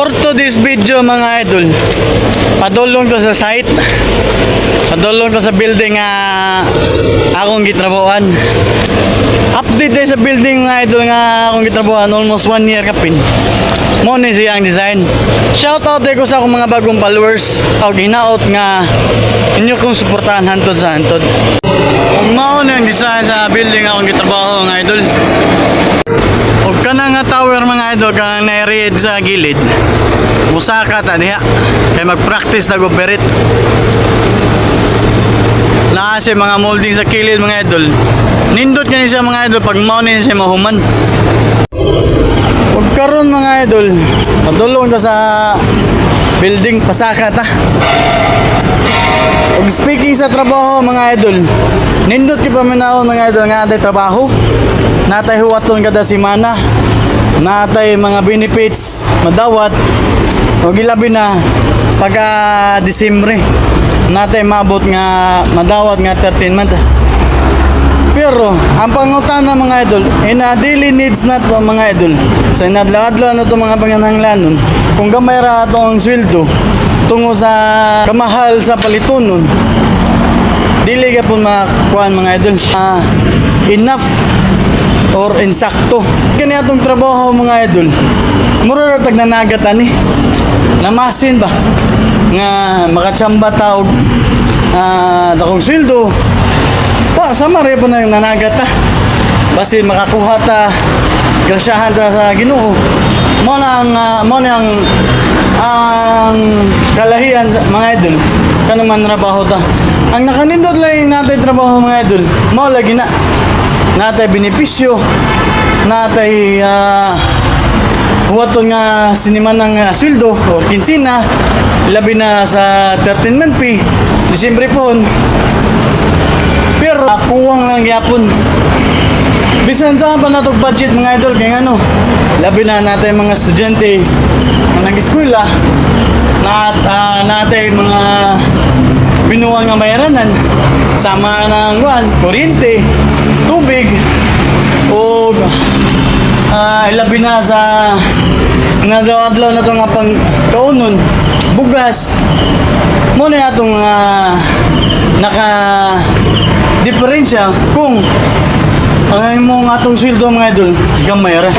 For today's video mga idol, padulong to sa site, padulong to sa building nga akong gitrabuhan. Update tayo sa building mga idol nga akong gitrabuhan, almost 1 year kapin. Mo ni siyang design. Shout out ko sa akong mga bagong followers. Og hinaot nga inyo kong suportahan hantod sa hantod. Kung mao na ang design sa building akong gitrabaho mga idol. Og kana nga tower mga idol kanang na-read sa gilid. Musaka ta diha kay mag-practice na operate. Naa siya mga molding sa kilid mga idol. Nindot kani siya mga idol pag mao ni siya mahuman. Og karon mga idol, padulong ta sa building pasaka ta. Og speaking sa trabaho mga idol, nindot ki pa minaw mga idol nga atay trabaho. Natay huwaton kada semana. Natay mga benefits madawat. Og ilabi na pagka Disyembre. Natay mabot nga madawat nga 13 month. Pero ang pangutana mga idol, ina daily needs na to mga idol. Sa inadlaadlaw na to mga panganahanglanon. Kung gamay ra atong sweldo tungo sa kamahal sa palitonon, dili ka po makuhaan mga idol. Enough or insakto. Kani atong trabaho mga idol. Mura ra tag nanagat ani. Namasin ba nga makatsamba ta og dakong sweldo. Pa sama rin po na yung nanagat ta. Basi makakuha ta, grasyahan ta sa Ginoo. Mo na ang kalahian mga idol. Kanang man trabaho ta. Ang nakanindot lang natay trabaho mga idol. Mo lagi na natay benepisyo, natay huwaton nga siniman ng sweldo or kinsina, labi na sa 13 month pay, Disyembre po. Pero kuwang lang yapon. Bisan saan pa natong budget mga idol kaya ano, labi na natin mga estudyante na nag-eskwela, natin mga binuwang nga bayaranan, sama ng kuryente, tubig, o ilabi na sa nadaw-adlaw na ito nga pang kaunon, bugas, muna itong naka-diferensya kung ang imong atong sweldo mga idol, gamay ra.